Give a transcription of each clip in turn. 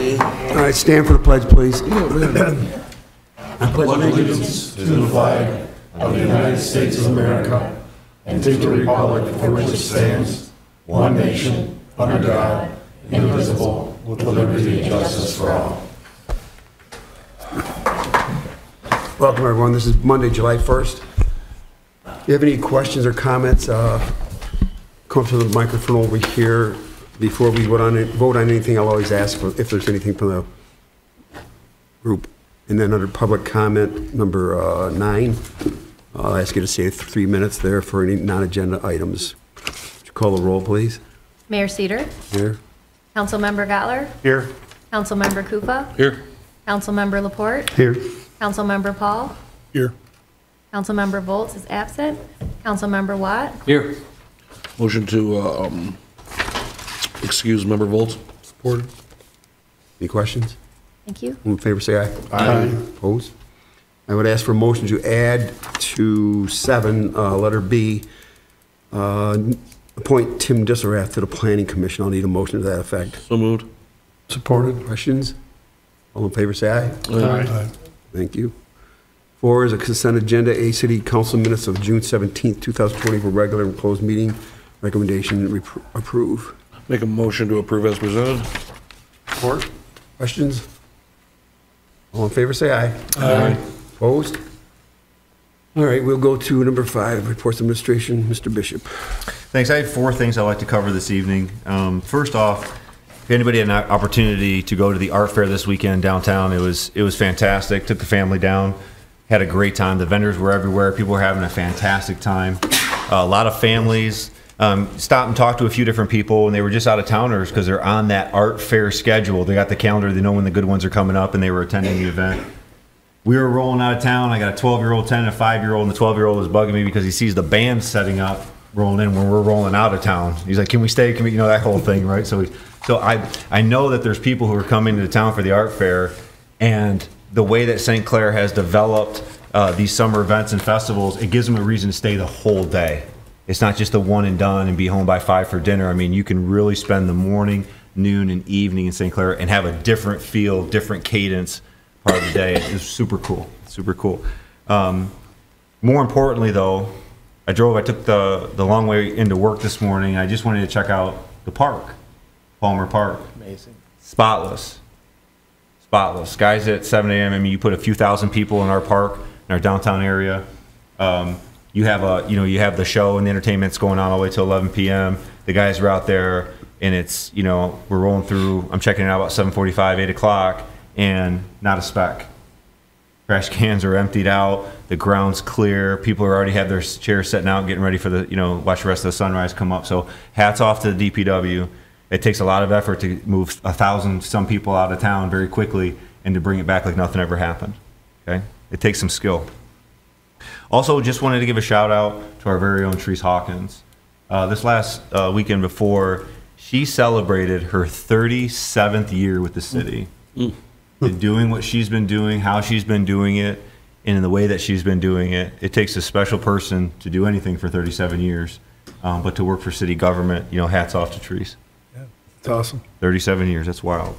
All right, stand for the pledge, please. I pledge allegiance to the flag of the United States of America and to the republic for which it stands, one nation, under God, indivisible, with liberty and justice for all. Welcome, everyone. This is Monday, July 1st. If you have any questions or comments, come to the microphone over here. Before we vote on anything, I'll always ask if there's anything from the group. And then under public comment, number 9, I'll ask you to save 3 minutes there for any non-agenda items. Would you call the roll, please? Mayor Cedar. Here. Councilmember Gottler. Here. Councilmember Kupa. Here. Councilmember Laporte. Here. Councilmember Paul. Here. Councilmember Volz is absent. Councilmember Watt. Here. Motion to excuse member Volz. Supported. Any questions? Thank you. All in favor, say aye. Aye. Opposed? I would ask for a motion to add to 7, letter B, appoint Tim Disserath to the Planning Commission. I'll need a motion to that effect. So moved. Supported. Questions? All in favor, say aye. Aye. Thank you. 4 is a consent agenda, A City Council minutes of June 17th, 2020 for regular and closed meeting. Recommendation approve. Make a motion to approve as presented. Support. Questions? All in favor, say aye. Aye. Opposed? All right, we'll go to number 5, reports of administration. Mr. Bishop. Thanks. I have 4 things I'd like to cover this evening. First off, if anybody had an opportunity to go to the art fair this weekend downtown, it was fantastic. Took the family down, had a great time. The vendors were everywhere. People were having a fantastic time. A lot of families stopped and talked to a few different people, and they were just out of towners because they're on that art fair schedule. They got the calendar. They know when the good ones are coming up, and they were attending the event. We were rolling out of town. I got a 12-year-old, 10, and a 5-year-old, and the 12-year-old is bugging me because he sees the band setting up, rolling in when we're rolling out of town. He's like, "Can we stay? Can we?" You know, that whole thing, right? So I know that there's people who are coming to town for the art fair, and the way that St. Clair has developed these summer events and festivals, it gives them a reason to stay the whole day. It's not just a one and done and be home by 5 for dinner. I mean, you can really spend the morning, noon, and evening in St. Clair and have a different feel, different cadence part of the day. It's super cool. Super cool. More importantly, though, I took the long way into work this morning. I just wanted to check out the park, Palmer Park. Amazing. Spotless. Spotless. Guys, at 7 a.m., I mean, you put a few thousand people in our park, in our downtown area. You have the show and the entertainment's going on all the way till 11 p.m. The guys are out there, and it's, we're rolling through. I'm checking it out about 7:45, 8 o'clock, and not a speck. Trash cans are emptied out. The ground's clear. People already have their chairs setting out, getting ready for the, watch the rest of the sunrise come up. So hats off to the DPW. It takes a lot of effort to move 1,000 some people out of town very quickly and to bring it back like nothing ever happened. Okay, it takes some skill. Also, just wanted to give a shout out to our very own Therese Hawkins. This last weekend before, she celebrated her 37th year with the city. And doing what she's been doing, how she's been doing it, and in the way that she's been doing it. It takes a special person to do anything for 37 years, but to work for city government, hats off to Therese. Yeah, it's awesome. 37 years, that's wild.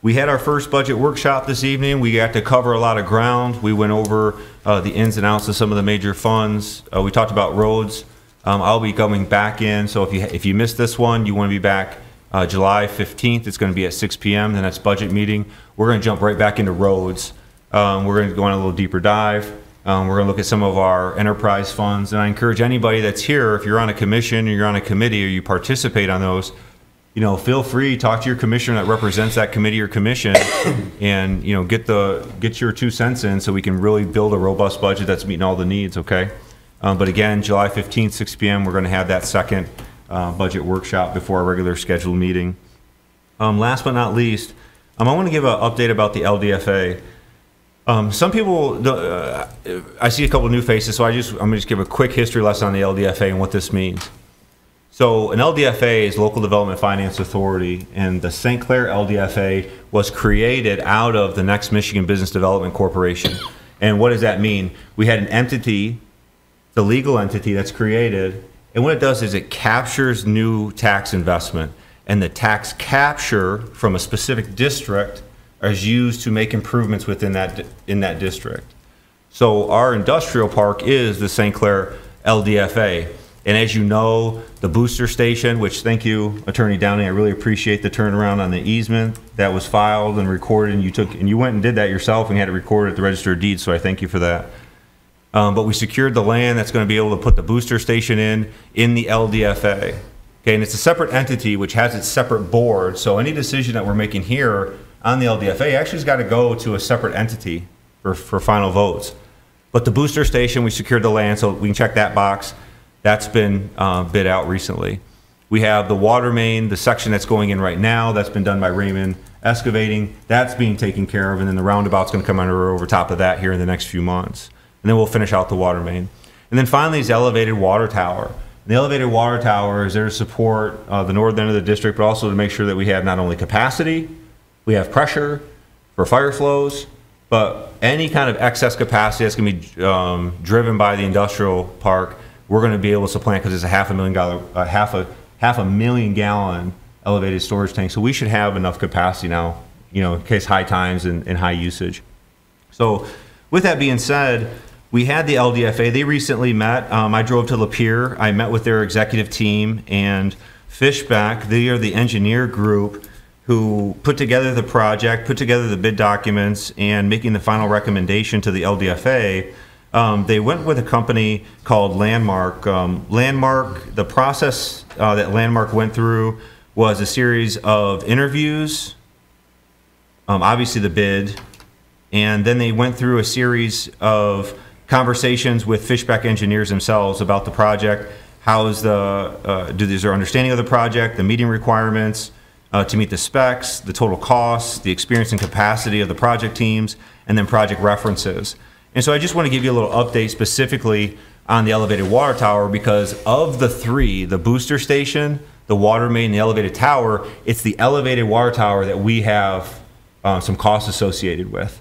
We had our first budget workshop this evening. We got to cover a lot of ground. We went over the ins and outs of some of the major funds. We talked about roads. I'll be coming back in, so if you missed this one, you want to be back July 15th. It's going to be at 6 p.m. The next budget meeting. We're going to jump right back into roads. We're going to go on a little deeper dive. We're going to look at some of our enterprise funds, and I encourage anybody that's here, if you're on a commission or you're on a committee or you participate on those, feel free to talk to your commissioner that represents that committee or commission, and get your 2 cents in so we can really build a robust budget that's meeting all the needs. Okay, but again, July 15th, 6 p.m. We're going to have that second budget workshop before our regular scheduled meeting. Last but not least, I want to give an update about the LDFA. Some people, I see a couple new faces, so I'm going to just give a quick history lesson on the LDFA and what this means. So an LDFA is Local Development Finance Authority, and the St. Clair LDFA was created out of the Next Michigan Business Development Corporation. And what does that mean? We had an entity, the legal entity that's created, and what it does is it captures new tax investment. and the tax capture from a specific district is used to make improvements within in that district. So our industrial park is the St. Clair LDFA. And as you know, the booster station, which thank you, Attorney Downing, I really appreciate the turnaround on the easement that was filed and recorded, and you went and did that yourself and had it recorded at the Register of Deeds, so I thank you for that. But we secured the land that's going to be able to put the booster station in the LDFA. Okay, and it's a separate entity which has its separate board, so any decision that we're making here on the LDFA actually has got to go to a separate entity for final votes. But the booster station, we secured the land, so we can check that box. That's been bid out recently. We have the water main, the section that's going in right now, that's been done by Raymond Excavating. That's being taken care of, and then the roundabout's going to come over top of that here in the next few months. And then we'll finish out the water main. And then finally is the elevated water tower. And the elevated water tower is there to support the northern end of the district, but also to make sure that we have not only capacity, we have pressure for fire flows, but any kind of excess capacity that's going to be driven by the industrial park, we're going to be able to supplant because it's a half a million gallon elevated storage tank. So we should have enough capacity now, in case high times and high usage. So with that being said, we had the LDFA. They recently met. I drove to Lapeer. I met with their executive team, and Fishback, they are the engineer group who put together the project, put together the bid documents, and making the final recommendation to the LDFA. They went with a company called Landmark. The process that Landmark went through was a series of interviews, obviously the bid, and then they went through a series of conversations with Fishback engineers themselves about the project. How is is their understanding of the project, the meeting requirements to meet the specs, the total costs, the experience and capacity of the project teams, and then project references. And so I just want to give you a little update specifically on the elevated water tower, because of the three, the booster station, the water main, and the elevated tower, it's the elevated water tower that we have some costs associated with.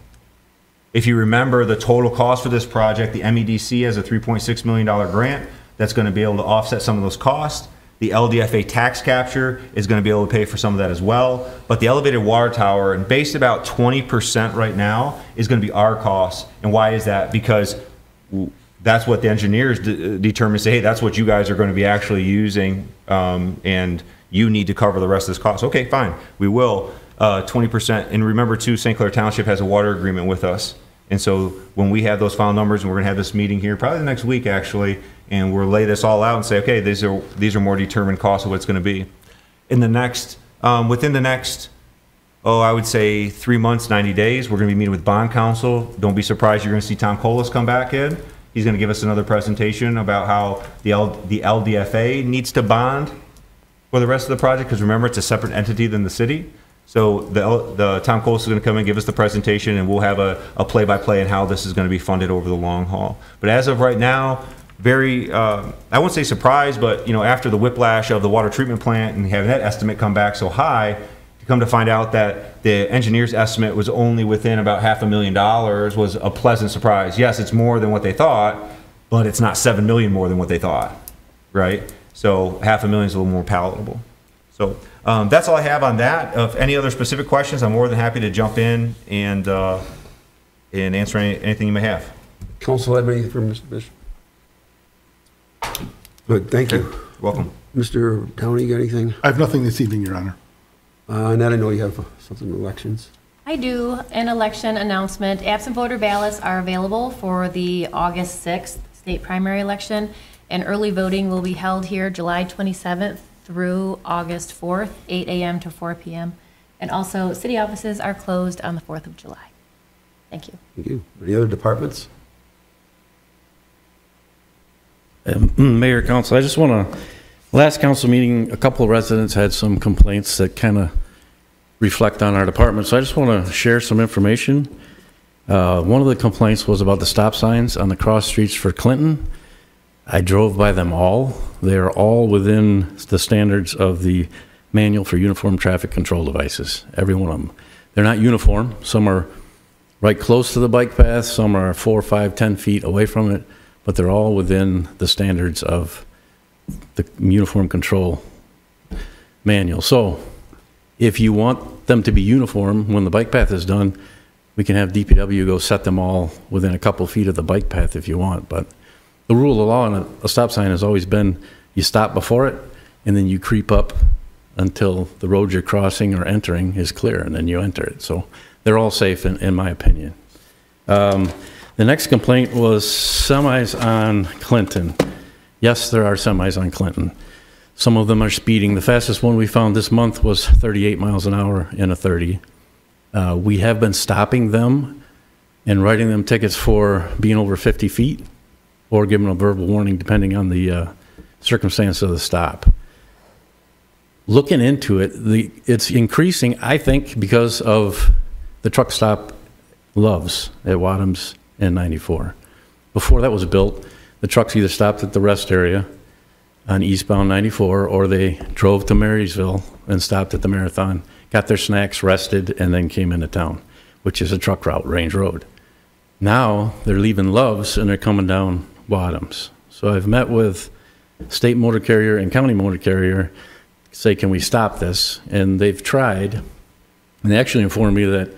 If you remember the total cost for this project, the MEDC has a $3.6 million grant that's going to be able to offset some of those costs. The LDFA tax capture is going to be able to pay for some of that as well. But the elevated water tower, and based about 20% right now, is going to be our cost. And why is that? Because that's what the engineers determine. Say, hey, that's what you guys are going to be actually using, and you need to cover the rest of this cost. Okay, fine, we will. 20%. And remember, too, St. Clair Township has a water agreement with us. And so when we have those final numbers, and we're going to have this meeting here probably the next week, actually, and we'll lay this all out and say, okay, these are more determined costs of what it's going to be. In the next, within the next, I would say 3 months, 90 days, we're going to be meeting with Bond Council. Don't be surprised you're going to see Tom Colas come back in. He's going to give us another presentation about how the LDFA needs to bond for the rest of the project, because remember, it's a separate entity than the city. So the Tom Colas is going to come and give us the presentation, and we'll have a play-by-play on how this is going to be funded over the long haul. But as of right now, very, I won't say surprised, but after the whiplash of the water treatment plant and having that estimate come back so high, to come to find out that the engineer's estimate was only within about $500,000 was a pleasant surprise. Yes, it's more than what they thought, but it's not $7 million more than what they thought, right? So $500,000 is a little more palatable. So that's all I have on that. If any other specific questions, I'm more than happy to jump in and answer anything you may have. Council, have anything for Mr. Bishop? Good, thank you. Welcome. Mr. Downey, you got anything? I have nothing this evening, Your Honor. Ned, I know you have something with elections. I do. An election announcement. Absent voter ballots are available for the August 6th state primary election, and early voting will be held here July 27th through August 4th, 8 a.m. to 4 p.m. And also, city offices are closed on the 4th of July. Thank you. Thank you. Any other departments? Mayor, Council, I just want to, last council meeting, a couple of residents had some complaints that kind of reflect on our department, so I just want to share some information. One of the complaints was about the stop signs on the cross streets for Clinton. I drove by them all. They're all within the standards of the Manual for Uniform Traffic Control Devices, every one of them. They're not uniform. Some are right close to the bike path, some are 4, 5, 10 feet away from it, but they're all within the standards of the uniform control. manual. So if you want them to be uniform when the bike path is done, we can have DPW go set them all within a couple feet of the bike path if you want. But the rule of law on a stop sign has always been you stop before it and then you creep up until the road you're crossing or entering is clear, and then you enter it. So they're all safe in my opinion. The next complaint was semis on Clinton. Yes, there are semis on Clinton. Some of them are speeding. The fastest one we found this month was 38 miles an hour in a 30. We have been stopping them and writing them tickets for being over 50 feet or giving them a verbal warning depending on the circumstance of the stop. Looking into it, it's increasing, I think, because of the truck stop Loves at Wadhams and 94. Before that was built, the trucks either stopped at the rest area on eastbound 94 or they drove to Marysville and stopped at the Marathon, got their snacks, rested, and then came into town, which is a truck route, Range Road. Now they're leaving Loves and they're coming down Wadhams. So I've met with state motor carrier and county motor carrier, say, can we stop this? And they've tried, and they actually informed me that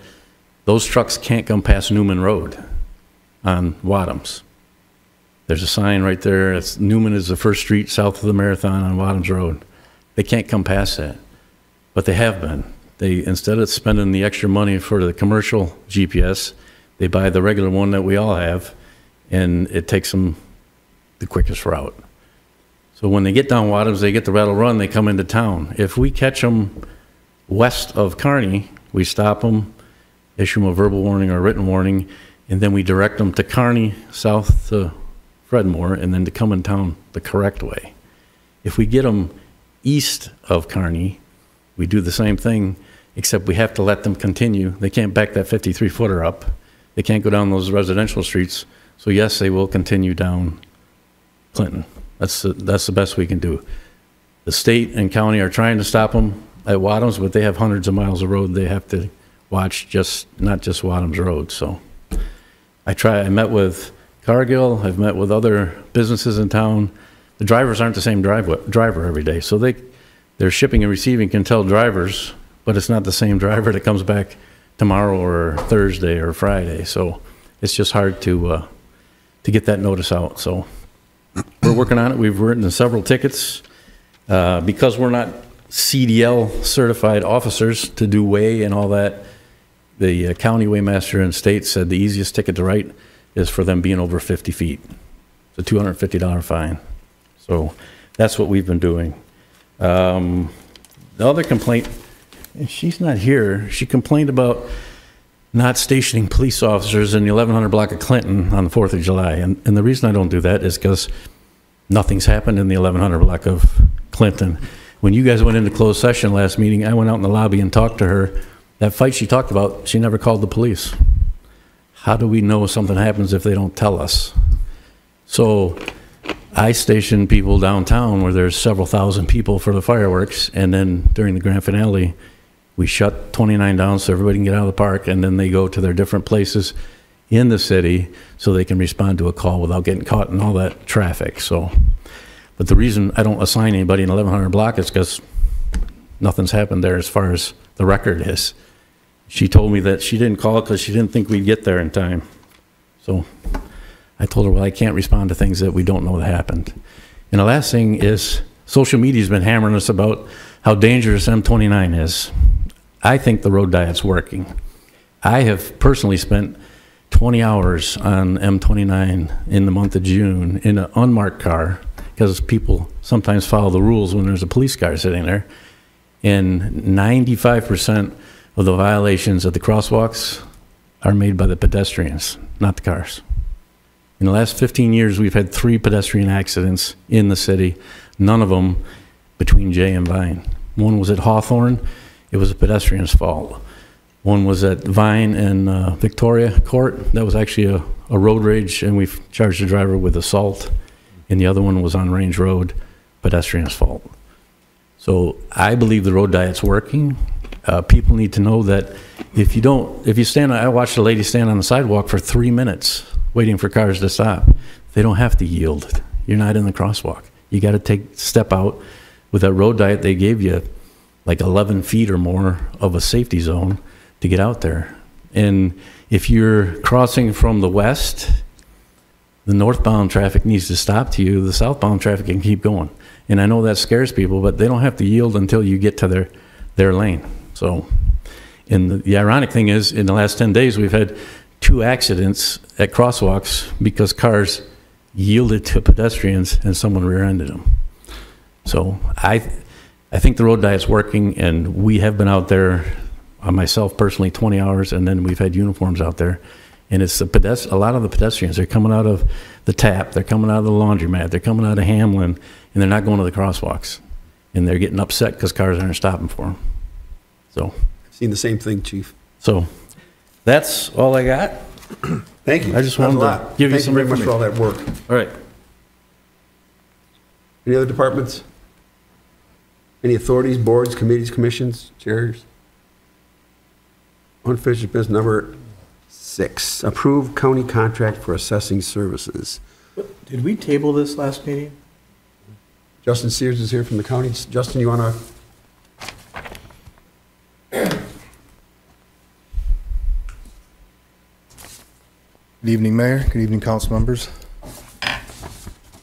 those trucks can't come past Newman Road on Wadhams. There's a sign right there. Newman is the first street south of the Marathon on Wadhams Road. They can't come past that, but they have been. They, instead of spending the extra money for the commercial GPS, they buy the regular one that we all have, and it takes them the quickest route. So when they get down Wadhams, they get the Rattle Run, they come into town. If we catch them west of Kearney, we stop them, issue them a verbal warning or a written warning, and then we direct them to Kearney, south to Fredmore, and then to come in town the correct way. If we get them east of Kearney, we do the same thing, except we have to let them continue. They can't back that 53-footer up. They can't go down those residential streets. So yes, they will continue down Clinton. That's the best we can do. The state and county are trying to stop them at Wadhams, but they have hundreds of miles of road they have to watch, not just Wadhams Road. So I met with Cargill, I've met with other businesses in town. The drivers aren't the same driver every day, so their shipping and receiving can tell drivers, but it's not the same driver that comes back tomorrow or Thursday or Friday. So it's just hard to get that notice out. So we're working on it. We've written several tickets because we're not CDL certified officers to do weigh and all that. The county weighmaster and state said the easiest ticket to write is for them being over 50 feet. It's a $250 fine. So that's what we've been doing. The other complaint, and she's not here, she complained about not stationing police officers in the 1100 block of Clinton on the 4th of July. And the reason I don't do that is because nothing's happened in the 1100 block of Clinton. When you guys went into closed session last meeting, I went out in the lobby and talked to her. That fight she talked about, she never called the police. How do we know something happens if they don't tell us? So I station people downtown where there's several thousand people for the fireworks, and then during the grand finale, we shut 29 down so everybody can get out of the park, and then they go to their different places in the city so they can respond to a call without getting caught in all that traffic. So, but the reason I don't assign anybody in 1100 block is because nothing's happened there as far as the record is. She told me that she didn't call because she didn't think we'd get there in time. So I told her, well, I can't respond to things that we don't know that happened. And the last thing is social media's been hammering us about how dangerous M29 is. I think the road diet's working. I have personally spent 20 hours on M29 in the month of June in an unmarked car because people sometimes follow the rules when there's a police car sitting there. And 95% of the violations of the crosswalks are made by the pedestrians, not the cars. In the last 15 years, we've had 3 pedestrian accidents in the city, none of them between Jay and Vine. One was at Hawthorne. It was a pedestrian's fault. One was at Vine and Victoria Court. That was actually a road rage, and we've charged the driver with assault. And the other one was on Range Road, pedestrian's fault. So I believe the road diet's working. People need to know that if you stand, I watched a lady stand on the sidewalk for 3 minutes waiting for cars to stop. They don't have to yield. You're not in the crosswalk. You got to step out with that road diet they gave you. like 11 feet or more of a safety zone to get out there. And if you're crossing from the west, the northbound traffic needs to stop to you. The southbound traffic can keep going. And I know that scares people, but they don't have to yield until you get to their lane. So, and the ironic thing is, in the last 10 days, we've had 2 accidents at crosswalks because cars yielded to pedestrians and someone rear-ended them. So I think the road diet's working, and we have been out there, myself personally, 20 hours, and then we've had uniforms out there. And it's a lot of the pedestrians, they're coming out of the tap, they're coming out of the laundromat, they're coming out of Hamlin, and they're not going to the crosswalks. And they're getting upset because cars aren't stopping for them. So. Seen the same thing, Chief. So that's all I got. Thank you. I just That was wanted a to lot. give you Thank some very much for all that work. All right. Any other departments? Any authorities, boards, committees, commissions, chairs? Unfinished business number 6, approve county contract for assessing services. Did we table this last meeting? Justin Sears is here from the county. Justin, you want to? Good evening, Mayor. Good evening, council members.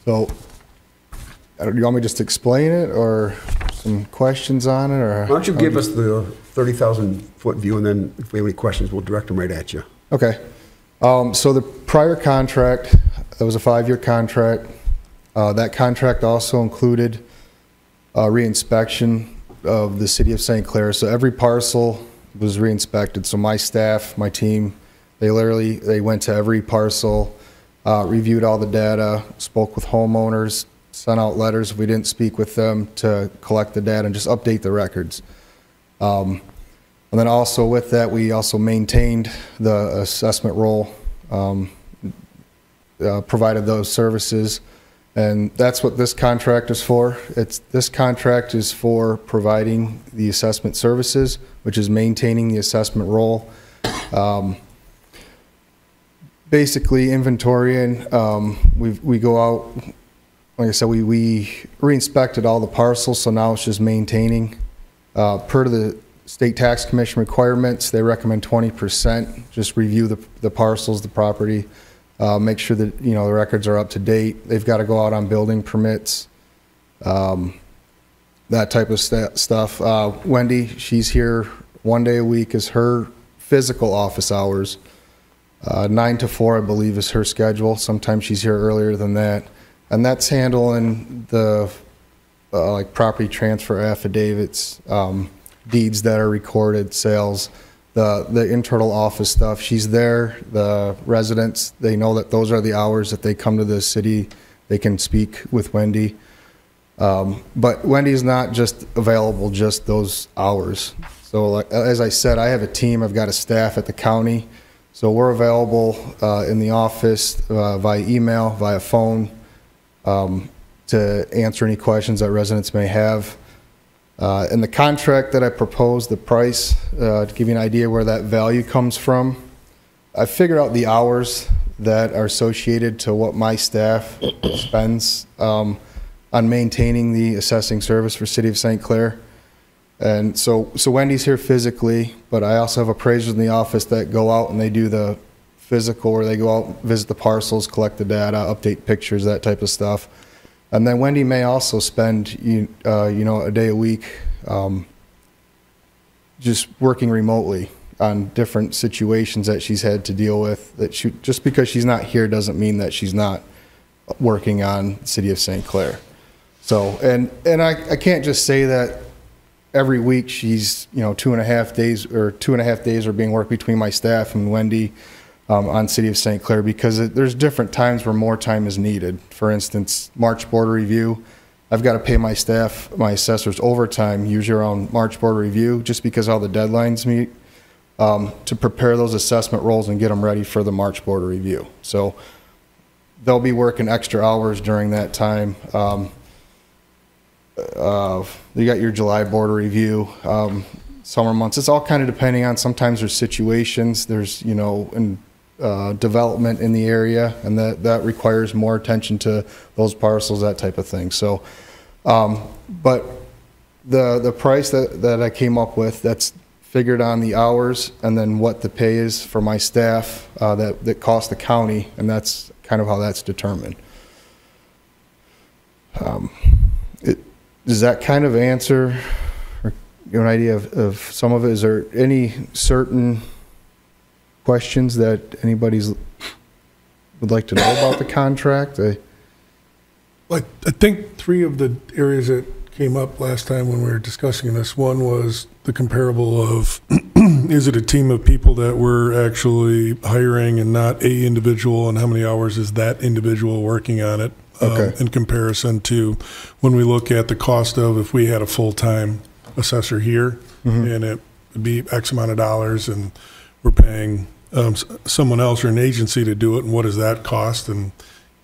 So, do you want me just to explain it, or some questions on it, or? Why don't you give us the 30,000-foot view, and then if we have any questions, we'll direct them right at you. Okay. So the prior contract, that was a 5-year contract. That contract also included reinspection of the city of St. Clair. So every parcel was reinspected. So my staff, my team, they went to every parcel, reviewed all the data, spoke with homeowners, sent out letters if we didn't speak with them to collect the data and just update the records. And then also with that, we also maintained the assessment roll, provided those services. And that's what this contract is for. This contract is for providing the assessment services, which is maintaining the assessment roll. Basically inventorying, we go out, like I said, we re-inspected all the parcels, so now it's just maintaining. Per the State Tax Commission requirements, they recommend 20%. Just review the parcels, the property, make sure that, you know, the records are up to date. They've got to go out on building permits, that type of stuff. Wendy, she's here 1 day a week is her physical office hours. 9 to 4, I believe, is her schedule. Sometimes she's here earlier than that. And that's handling the like property transfer affidavits, deeds that are recorded, sales, the internal office stuff. She's there. The residents, they know that those are the hours that they come to the city. They can speak with Wendy. But Wendy's not just available just those hours. So like, as I said, I have a team. I've got a staff at the county. So we're available in the office via email, via phone, to answer any questions that residents may have. In the contract that I proposed, the price, to give you an idea where that value comes from, I figured out the hours that are associated to what my staff spends on maintaining the assessing service for City of St. Clair. And so Wendy's here physically, but I also have appraisers in the office that go out and they do the physical, where they go out, visit the parcels, collect the data, update pictures, that type of stuff. And then Wendy may also spend, you know, a day a week just working remotely on different situations that she's had to deal with. Just because she's not here doesn't mean that she's not working on the City of St. Clair. So, and I can't just say that every week she's, you know, 2.5 days or 2.5 days are being worked between my staff and Wendy on City of St. Clair, because there's different times where more time is needed. For instance, March Board Review, I've got to pay my staff, my assessors overtime, usually around March Board Review, just because all the deadlines meet, to prepare those assessment rolls and get them ready for the March Board Review. So they'll be working extra hours during that time. You got your July Board Review, summer months. It's all kind of depending on, sometimes there's situations, there's, you know, development in the area, and that requires more attention to those parcels, that type of thing. So, but The price that I came up with, that's figured on the hours and then what the pay is for my staff that cost the county, and that's kind of how that's determined. Does that kind of answer or give an idea of some of it? Is there any certain questions that anybody's would like to know about the contract? I think three of the areas that came up last time when we were discussing this, one was the comparable of, is it a team of people that we're actually hiring and not a individual, and how many hours is that individual working on it? Okay. In comparison to when we look at the cost of if we had a full-time assessor here, and it would be X amount of dollars, and we're paying someone else or an agency to do it, and what does that cost, and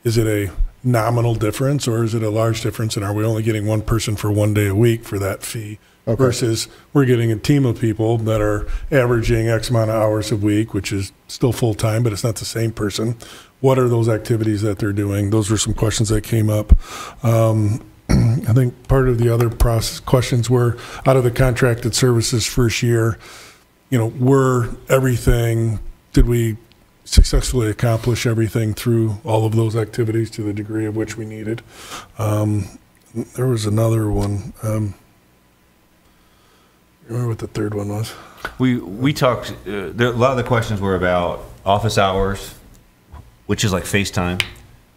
is it a nominal difference or is it a large difference, and are we only getting one person for 1 day a week for that fee? Okay. Versus we're getting a team of people that are averaging X amount of hours a week, which is still full-time, but it's not the same person. What are those activities that they're doing? Those were some questions that came up. I think part of the other process questions were, out of the contracted services first year, did we successfully accomplish everything through all of those activities to the degree of which we needed? There was another one. Remember what the third one was? We talked, a lot of the questions were about office hours, which is like FaceTime,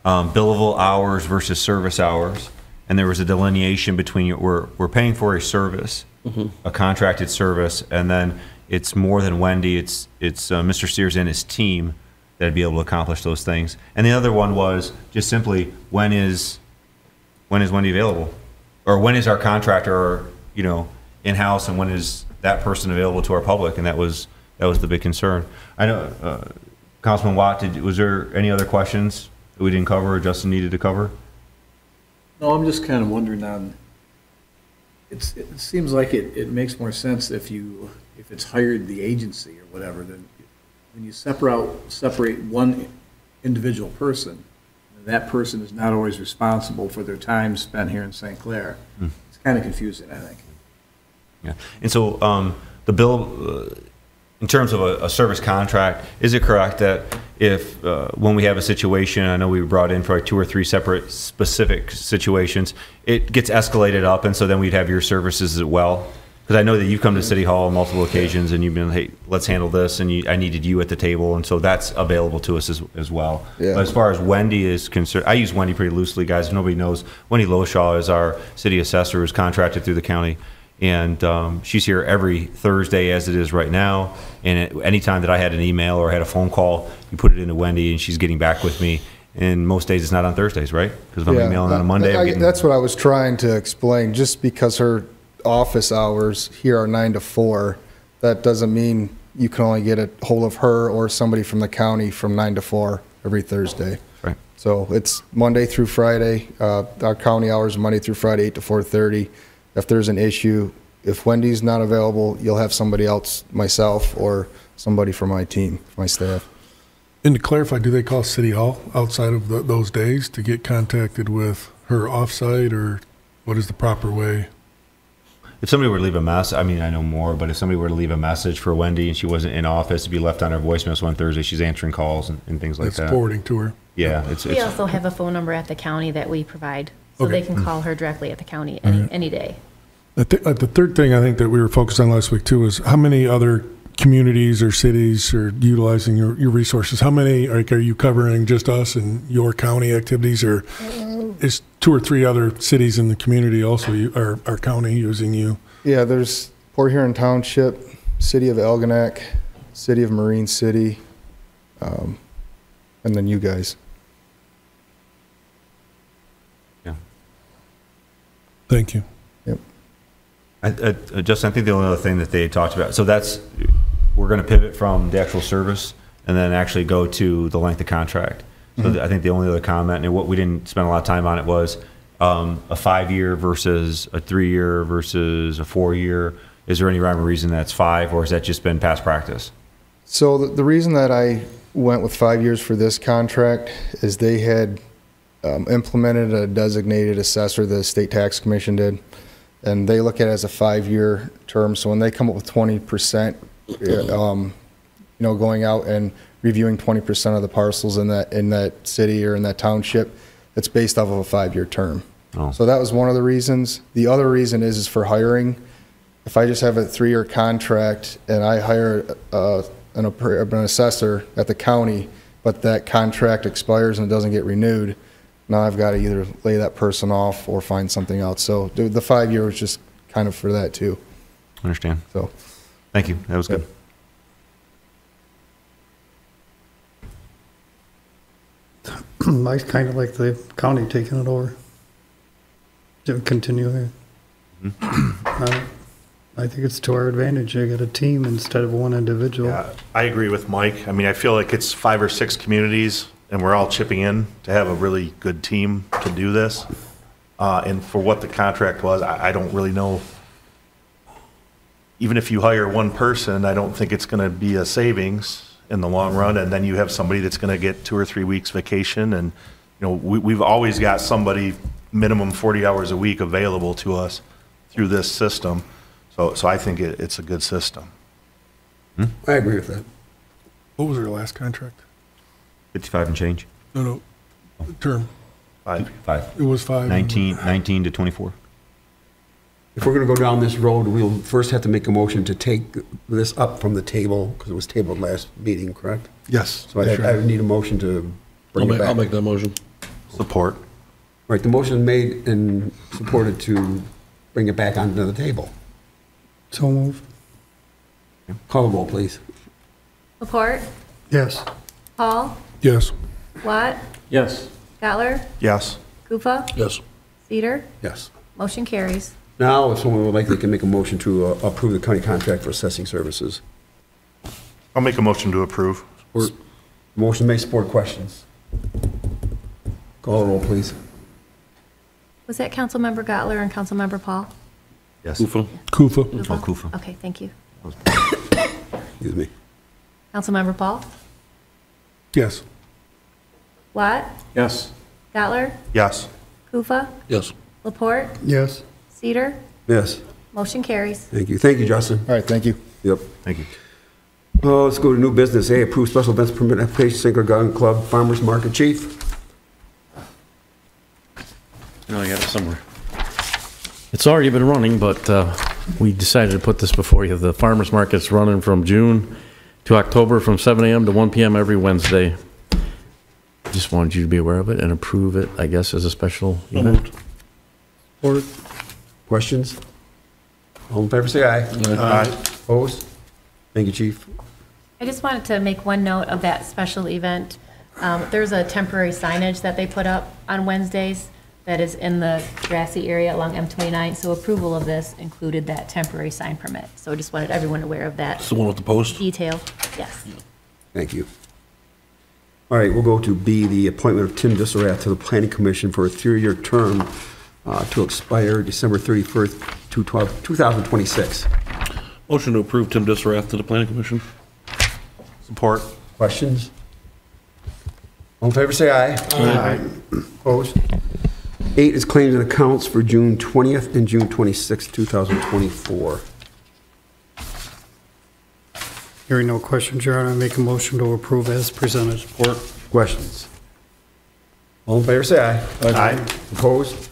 billable hours versus service hours. And there was a delineation between we're paying for a service, a contracted service, and then it's more than Wendy. It's Mr. Sears and his team that'd be able to accomplish those things. And the other one was just simply when is Wendy available, or when is our contractor, in-house, and when is that person available to our public? And that was the big concern. I know Councilman Watt, was there any other questions that we didn't cover or Justin needed to cover? No, I'm just kind of wondering on, it seems like it makes more sense if it's hired the agency or whatever, than when you separate one individual person, that person is not always responsible for their time spent here in St. Clair. It's kind of confusing, I think. Yeah, and so the bill, in terms of a service contract, is it correct that if when we have a situation, I know we were brought in for like 2 or 3 separate specific situations, it gets escalated up, and so then we'd have your services as well? Because I know that you've come to City Hall on multiple occasions and you've been, hey, let's handle this, and I needed you at the table, and so that's available to us as well. Yeah. But as far as Wendy is concerned, I use Wendy pretty loosely, guys. If nobody knows, Wendy Loshaw is our city assessor who's contracted through the county. And she's here every Thursday as it is right now. And any time that I had an email or had a phone call, you put it into Wendy and she's getting back with me. And most days it's not on Thursdays, right? Because if I'm emailing on a Monday, that's what I was trying to explain. Just because her office hours here are 9 to 4, that doesn't mean you can only get a hold of her or somebody from the county from 9 to 4 every Thursday. Right. So it's Monday through Friday. Our county hours are Monday through Friday, 8 to 4:30. If there's an issue, if Wendy's not available, you'll have somebody else, myself, or somebody from my team, my staff. And to clarify, do they call City Hall outside of those days to get contacted with her offsite, or what is the proper way? if somebody were to leave a mess, I mean, I know more, but if somebody were to leave a message for Wendy and she wasn't in office, it'd be left on her voicemail. So on Thursday, she's answering calls and things like That's that. forwarding to her. Yeah, We also have a phone number at the county that we provide, so Okay. they can call her directly at the county any day. The third thing I think that we were focused on last week too is how many other communities or cities are utilizing your resources? How many are you covering? Just us and your county activities, or is 2 or 3 other cities in the community also our county using you? Yeah, there's Port Huron Township, City of Algonac, City of Marine City, and then you guys. Yeah. Thank you. Justin, I think the only other thing that they talked about, so we're going to pivot from the actual service and then actually go to the length of contract. So I think the only other comment, and what we didn't spend a lot of time on it, was a 5-year versus a 3-year versus a 4-year. Is there any rhyme or reason that's 5, or has that just been past practice? So the reason that I went with 5 years for this contract is they had implemented a designated assessor, the State Tax Commission did. and they look at it as a 5-year term. So when they come up with 20%, going out and reviewing 20% of the parcels in that city or in that township, it's based off of a 5-year term. Oh. So that was one of the reasons. The other reason is for hiring. If I just have a 3-year contract and I hire an assessor at the county, but that contract expires and it doesn't get renewed, now I've got to either lay that person off or find something else. So the 5-year was just kind of for that too. Understand. So, Thank you. That was good. I kind of like the county taking it over. To continue here. I think it's to our advantage. I got a team instead of one individual. Yeah, I agree with Mike. I mean, I feel like it's 5 or 6 communities, and we're all chipping in to have a really good team to do this. And for what the contract was, I don't really know. Even if you hire one person, I don't think it's going to be a savings in the long run. And then you have somebody that's going to get 2 or 3 weeks vacation. And, we've always got somebody minimum 40 hours a week available to us through this system. So I think it's a good system. I agree with that. What was our last contract? 55 and change. No, term. 5. 5. It was 5. 19 to 24. If we're going to go down this road, we'll first have to make a motion to take this up from the table, because it was tabled last meeting, correct? Yes. So I would need a motion to bring it back. I'll make that motion. Support. Right, the motion is made and supported to bring it back onto the table. So move. Call the roll, please. Laporte, Yes. Paul, Yes. Watt, Yes. Gottler, Yes. Kufa, Yes. Cedar. Yes. Motion carries. Now, if someone would like, they can make a motion to approve the county contract for assessing services. I'll make a motion to approve. Or, motion may support questions. Call the roll, please. Was that Councilmember Gottler and Councilmember Paul? Yes. Kufa. Oh, Kufa. Okay, thank you. Excuse me. Councilmember Paul, Yes. Watt, Yes. Gottler, Yes. Kufa, Yes. Laporte, Yes. Cedar. Yes, Motion carries. thank you. Thank you, Justin. all right, thank you. Yep. Thank you. Let's go to new business. A, approve special events permit application, St. Clair Garden Club Farmers Market. Chief? No, I got it somewhere. It's already been running, but we decided to put this before you. The farmers market's running from June to October from 7 a.m. to 1 p.m. every Wednesday. Just wanted you to be aware of it and approve it, I guess, as a special event. Or Questions? All in favor, say aye. Aye. Opposed? Thank you, Chief. I just wanted to make one note of that special event. There's a temporary signage that they put up on Wednesdays that is in the grassy area along M29, so approval of this included that temporary sign permit. So I just wanted everyone aware of that It's the one with the post? detail. Yes. Thank you. All right, we'll go to B, the appointment of Tim Disserath to the Planning Commission for a 3-year term to expire December 31st, 2026. Motion to approve Tim Disserath to the planning commission. Support. Questions? All in favor, say aye. Aye. Opposed? 8 is claims and accounts for June 20th and June 26th, 2024. hearing no questions, Your Honor, I make a motion to approve as presented. Support. Questions? All in favor, say aye. Aye. Opposed?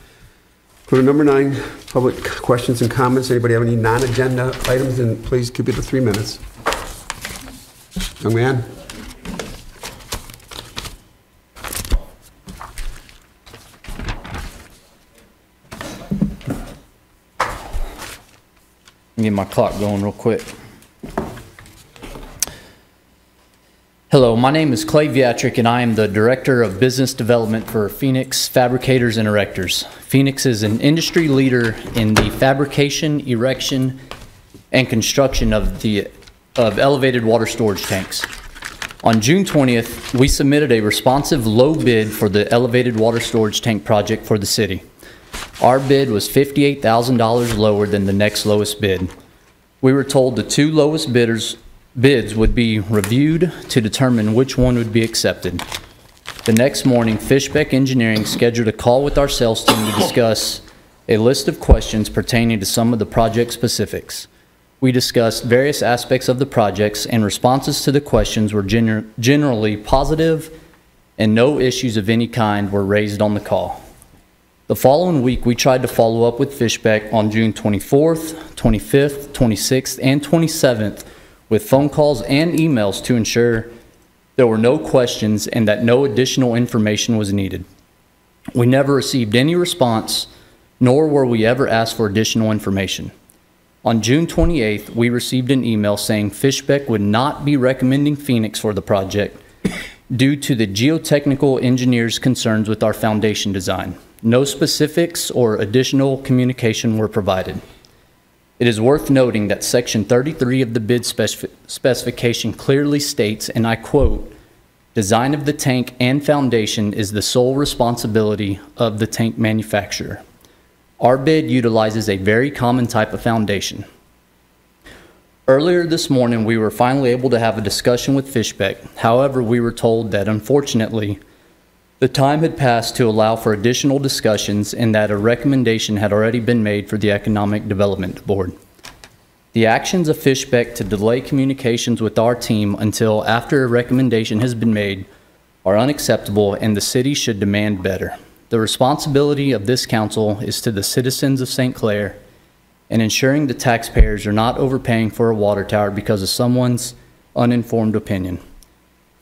Go to number 9, public questions and comments. Anybody have any non-agenda items? And please keep it to 3 minutes. Young man? Get my clock going real quick. Hello, my name is Clay Viatric, and I am the Director of Business Development for Phoenix Fabricators and Erectors. Phoenix is an industry leader in the fabrication, erection, and construction of elevated water storage tanks. On June 20th, we submitted a responsive low bid for the elevated water storage tank project for the city. Our bid was $58,000 lower than the next lowest bid. We were told the 2 lowest bids would be reviewed to determine which one would be accepted. The next morning, Fishbeck Engineering scheduled a call with our sales team to discuss a list of questions pertaining to some of the project specifics. We discussed various aspects of the projects, and responses to the questions were generally positive, and no issues of any kind were raised on the call. The following week, we tried to follow up with Fishbeck on June 24th, 25th, 26th, and 27th with phone calls and emails to ensure there were no questions and that no additional information was needed. We never received any response, nor were we ever asked for additional information. On June 28th, we received an email saying Fishbeck would not be recommending Phoenix for the project due to the geotechnical engineer's concerns with our foundation design. No specifics or additional communication were provided. It is worth noting that Section 33 of the bid specification clearly states, and I quote, "Design of the tank and foundation is the sole responsibility of the tank manufacturer." Our bid utilizes a very common type of foundation. Earlier this morning, we were finally able to have a discussion with Fishbeck. However, we were told that unfortunately, the time had passed to allow for additional discussions and that a recommendation had already been made for the Economic Development Board. The actions of Fishbeck to delay communications with our team until after a recommendation has been made are unacceptable, and the city should demand better. The responsibility of this council is to the citizens of St. Clair and ensuring the taxpayers are not overpaying for a water tower because of someone's uninformed opinion.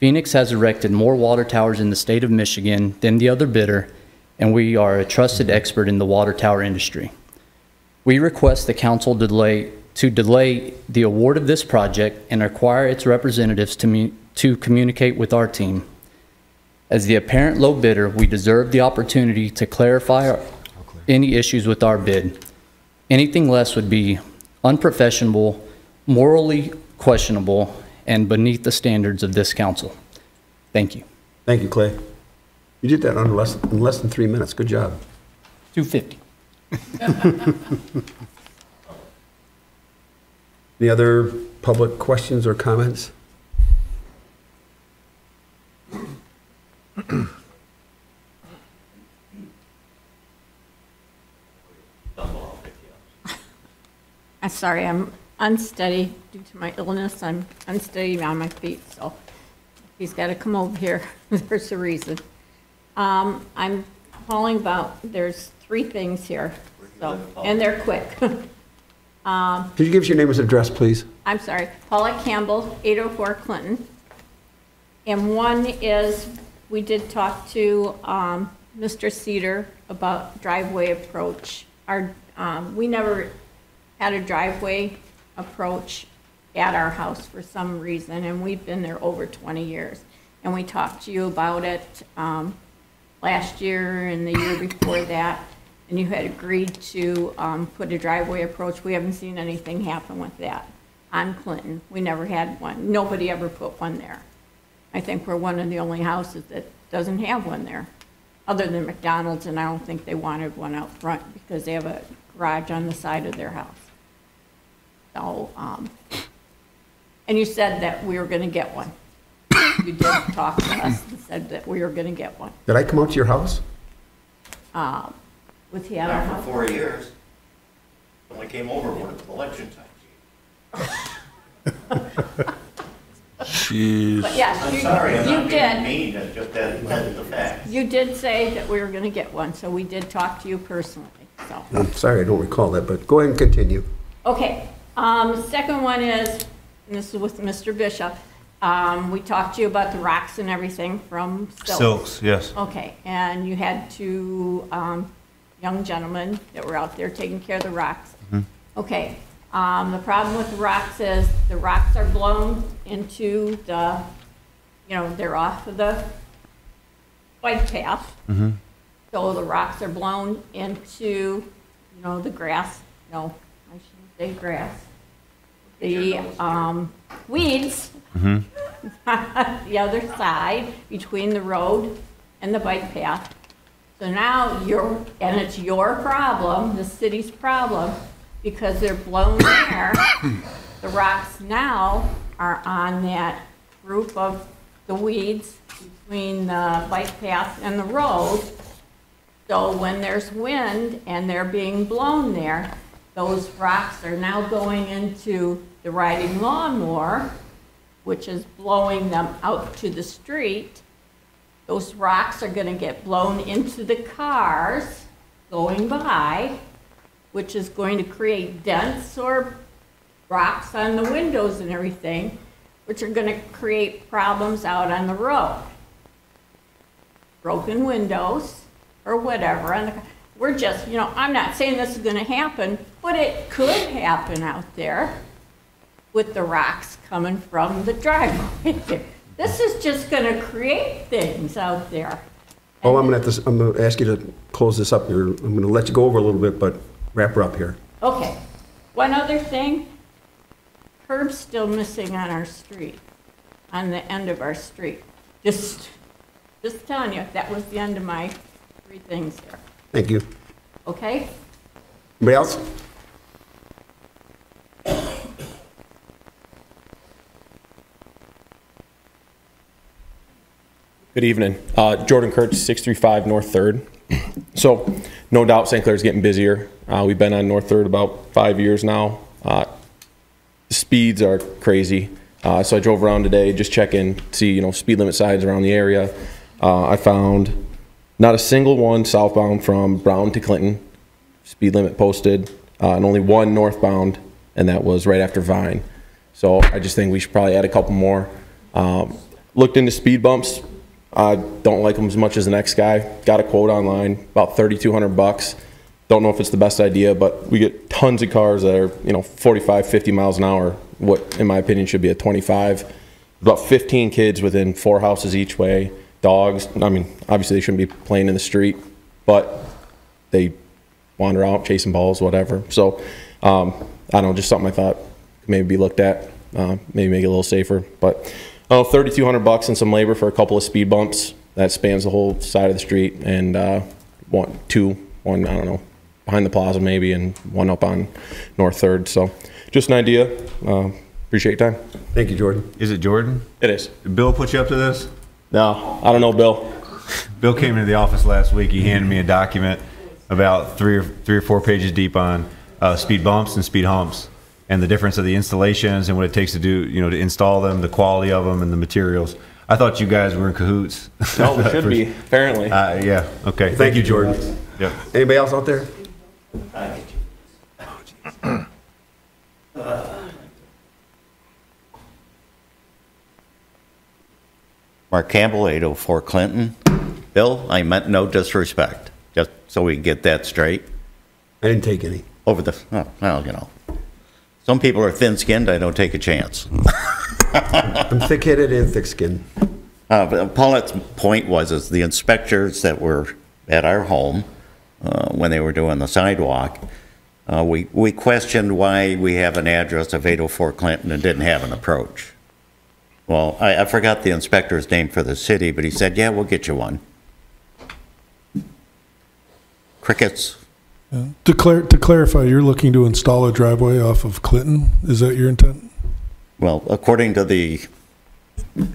Phoenix has erected more water towers in the state of Michigan than the other bidder, and we are a trusted expert in the water tower industry. We request the council delay the award of this project and require its representatives to communicate with our team. As the apparent low bidder, we deserve the opportunity to clarify any issues with our bid. Anything less would be unprofessional, morally questionable, and beneath the standards of this council. Thank you. Thank you, Clay. You did that in less than 3 minutes. Good job. 250. Any other public questions or comments? I'm sorry, I'm unsteady due to my illness. I'm unsteady on my feet, so he's got to come over here. There's a reason. I'm calling about, there's 3 things here, so, and they're quick. Could you give us your name and address, please? I'm sorry, Paula Campbell, 804 Clinton. And one is, we did talk to Mr. Cedar about driveway approach. We never had a driveway approach at our house for some reason, and we've been there over 20 years. And we talked to you about it last year and the year before that, and you had agreed to put a driveway approach. We haven't seen anything happen with that on Clinton. We never had one. Nobody ever put one there. I think we're one of the only houses that doesn't have one there, other than McDonald's, and I don't think they wanted one out front because they have a garage on the side of their house. So, and you said that we were going to get one. You did talk to us and said that we were going to get one. Did I come out to your house? Was he at our Not house? for 4 years. Only came over when it was election time. Jeez. But yes, I'm sorry, I'm you not being did. mean, it's just that's the fact. You did say that we were going to get one, so we did talk to you personally, so. I'm sorry, I don't recall that, but go ahead and continue. Okay, second one is, and this is with Mr. Bishop, we talked to you about the rocks and everything from Silks. Silks, yes. Okay, and you had 2 young gentlemen that were out there taking care of the rocks. Okay, the problem with the rocks is the rocks are blown into the, they're off of the bike path. So the rocks are blown into, the grass. No, I shouldn't say grass. The weeds the other side between the road and the bike path. So now and it's your problem, the city's problem, because they're blown there. The rocks now are on that group of the weeds between the bike path and the road. So when there's wind and they're being blown there, those rocks are now going into the riding lawnmower, which is blowing them out to the street. Those rocks are going to get blown into the cars going by, which is going to create dents or rocks on the windows and everything, which are going to create problems out on the road. Broken windows or whatever. And we're just, you know, I'm not saying this is going to happen, but it could happen out there with the rocks coming from the driveway. This is just going to create things out there. Oh, I'm going to ask you to close this up here. I'm going to let you go over a little bit, but wrap her up here. Okay. One other thing, curb's still missing on our street, on the end of our street. Just telling you, that was the end of my 3 things here. Thank you. Okay? Anybody else? Good evening. Jordan Kurtz, 635 North 3rd. So, no doubt St. Clair's getting busier. We've been on North 3rd about 5 years now. The speeds are crazy. So I drove around today, just checking, see, speed limit signs around the area. I found not a single one southbound from Brown to Clinton, speed limit posted, and only one northbound, and that was right after Vine. So I just think we should probably add a couple more. Looked into speed bumps. I don't like them as much as the next guy. Got a quote online, about $3,200. Don't know if it's the best idea, but we get tons of cars that are, 45, 50 miles an hour. What, in my opinion, should be a 25. About 15 kids within 4 houses each way. Dogs. I mean, obviously they shouldn't be playing in the street, but they wander out chasing balls, whatever. So, I don't know, just something I thought could maybe be looked at, maybe make it a little safer. But $3,200 and some labor for a couple of speed bumps that spans the whole side of the street, and one, I don't know, behind the plaza maybe, and one up on North 3rd. So, just an idea. Appreciate your time. Thank you, Jordan. Is it Jordan? It is. Did Bill put you up to this? No, I don't know, Bill. Bill came into the office last week. He handed me a document about three or four pages deep on speed bumps and speed humps, and the difference of the installations and what it takes to do, to install them, the quality of them, and the materials. I thought you guys were in cahoots. No, we should be, apparently. Yeah, okay. Thank you, Jordan. Yep. Anybody else out there? Mark Campbell, 804 Clinton. Bill, I meant no disrespect, just so we can get that straight. I didn't take any. Some people are thin-skinned, I don't take a chance. I'm thick-headed and thick-skinned. But Paulette's point was the inspectors that were at our home when they were doing the sidewalk, we questioned why we have an address of 804 Clinton and didn't have an approach. Well, I forgot the inspector's name for the city, but he said, yeah, we'll get you one. Crickets. Yeah. To clarify, you're looking to install a driveway off of Clinton? Is that your intent? Well, according to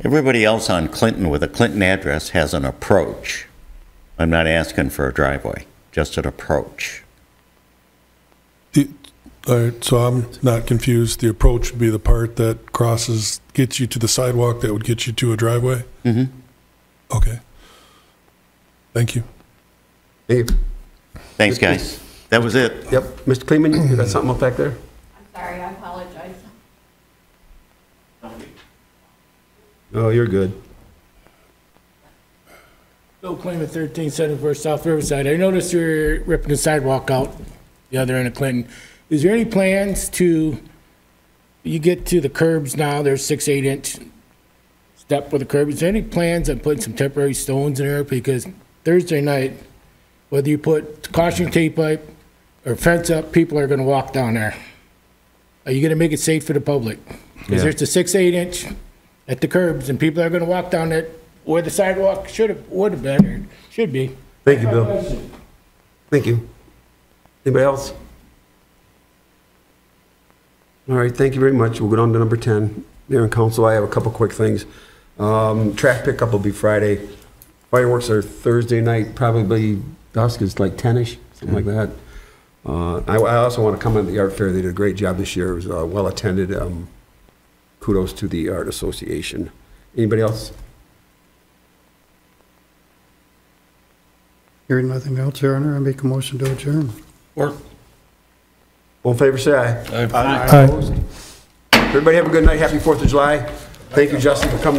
everybody else on Clinton with a Clinton address has an approach. I'm not asking for a driveway, just an approach. All right, so I'm not confused. The approach would be the part that gets you to the sidewalk that would get you to a driveway? Mm-hmm. Okay. Thank you. Thank you. Thanks, guys. That was it. Yep. Mr. Kleeman, you got something up back there? I'm sorry, I apologize. Oh, you're good. Bill Clayman, 1374 South Riverside. I noticed you're ripping the sidewalk out the other end of Clinton. Is there any plans you get to the curbs now, there's 6-8 inch step for the curb. Is there any plans on putting some temporary stones in there? Because Thursday night, whether you put caution tape pipe or fence up, people are going to walk down there. Are you going to make it safe for the public? Because there's a 6-8 inch at the curbs, and people are going to walk down that where the sidewalk would have been, or should be. Thank you, Bill. Thank you. Anybody else? All right, thank you very much. We'll go on to number 10. Mayor and Council, I have a couple quick things. Trash pickup will be Friday. Fireworks are Thursday night, probably dusk, it's like 10-ish, something like that. I also want to comment on the art fair. They did a great job this year. It was well attended. Kudos to the Art Association. Anybody else? Hearing nothing else, Your Honor, I make a motion to adjourn. Or, All in favor, say aye. Aye. Opposed? Everybody have a good night. Happy 4th of July. Thank you, Justin, for coming down.